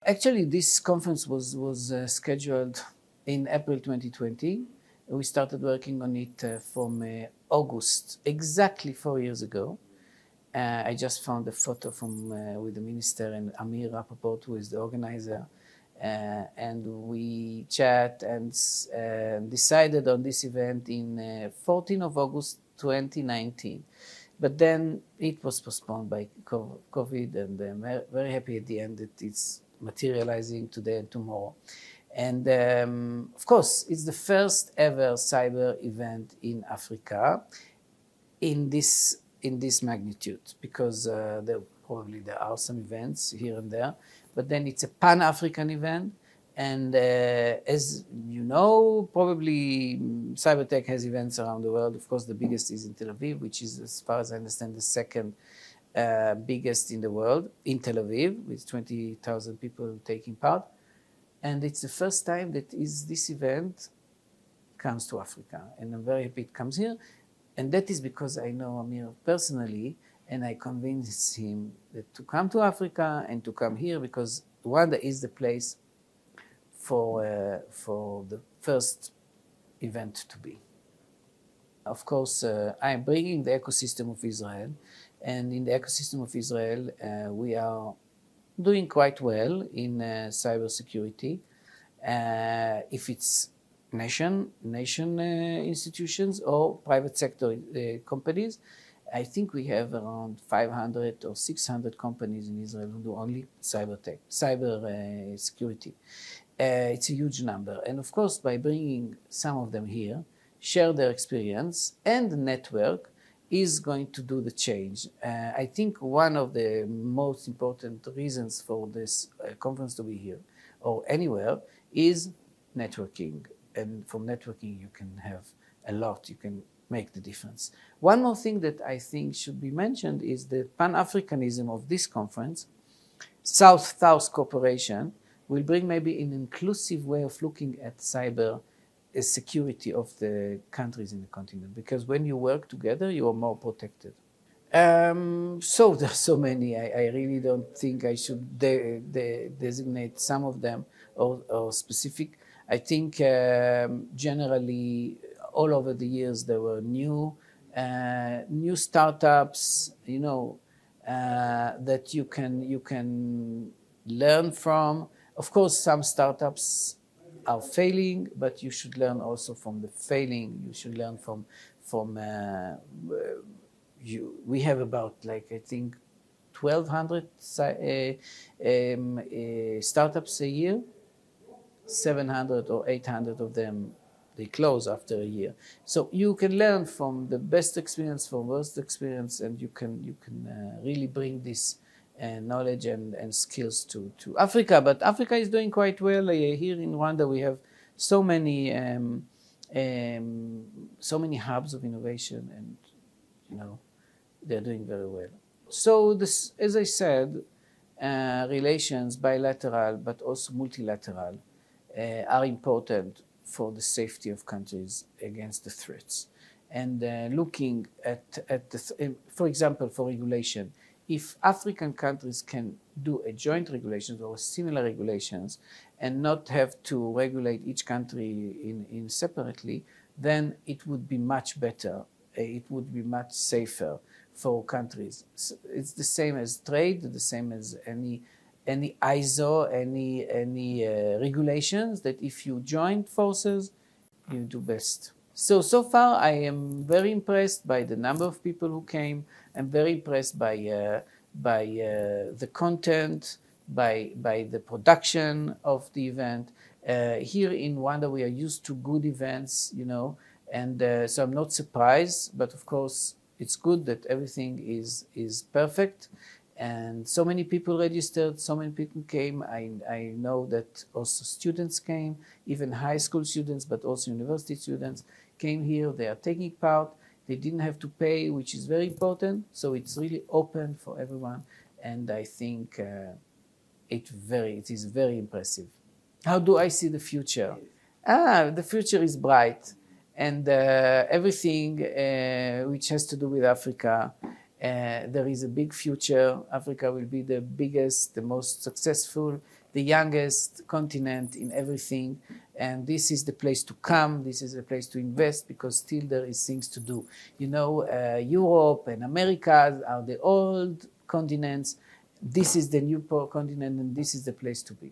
Actually, this conference was scheduled in April 2020. We started working on it from August, exactly 4 years ago. I just found a photo from with the minister and Amir Rapaport, who is the organizer, and we chat and decided on this event in 14th of August 2019. But then it was postponed by COVID, and I'm very happy at the end that it's materializing today and tomorrow. And of course, it's the first ever cyber event in Africa in this magnitude, because there are some events here and there, but then it's a Pan-African event. And as you know, probably Cybertech has events around the world. Of course, the biggest is in Tel Aviv, which is, as far as I understand, the second biggest in the world, in Tel Aviv, with 20,000 people taking part. And it's the first time that this event comes to Africa. And I'm very happy it comes here. And that is because I know Amir personally, and I convinced him that to come to Africa and to come here, because Rwanda is the place for the first event to be. Of course, I'm bringing the ecosystem of Israel, and in the ecosystem of Israel, we are doing quite well in cybersecurity. If it's nation institutions or private sector companies, I think we have around 500 or 600 companies in Israel who do only cyber security. It's a huge number. And of course, by bringing some of them here, share their experience, and the network is going to do the change. I think one of the most important reasons for this conference to be here or anywhere is networking. And from networking, you can have a lot. You can make the difference. One more thing that I think should be mentioned is the Pan-Africanism of this conference. South-South cooperation will bring maybe an inclusive way of looking at cyber security of the countries in the continent, because when you work together, you are more protected. So there's so many. I really don't think I should designate some of them or specific. I think generally all over the years there were new startups, that you can learn from. Of course, some startups are failing, but you should learn also from the failing. You should learn from we have about, like, I think 1,200 startups a year. 700 or 800 of them, they close after a year. So you can learn from the best experience, from worst experience, and you can really bring this knowledge and skills to Africa. But Africa is doing quite well. Here in Rwanda, we have so many hubs of innovation, and they're doing very well. So this, as I said, relations, bilateral but also multilateral, are important for the safety of countries against the threats. And looking at for example, for regulation, if African countries can do a joint regulations or similar regulations and not have to regulate each country in separately, then it would be much better. It would be much safer for countries. So it's the same as trade, the same as any ISO, any regulations, that if you join forces, you do best. So far, I am very impressed by the number of people who came. I'm very impressed by the content, by the production of the event. Here in Rwanda, we are used to good events, and so I'm not surprised. But of course, it's good that everything is perfect. And so many people registered, so many people came. I know that also students came, even high school students, but also university students came here. They are taking part. They didn't have to pay, which is very important. So it's really open for everyone. And I think it is very impressive. How do I see the future? The future is bright. And everything which has to do with Africa There is a big future. Africa will be the biggest, the most successful, the youngest continent in everything. And this is the place to come. This is the place to invest because still there is things to do. You know, Europe and America are the old continents. This is the new continent and this is the place to be.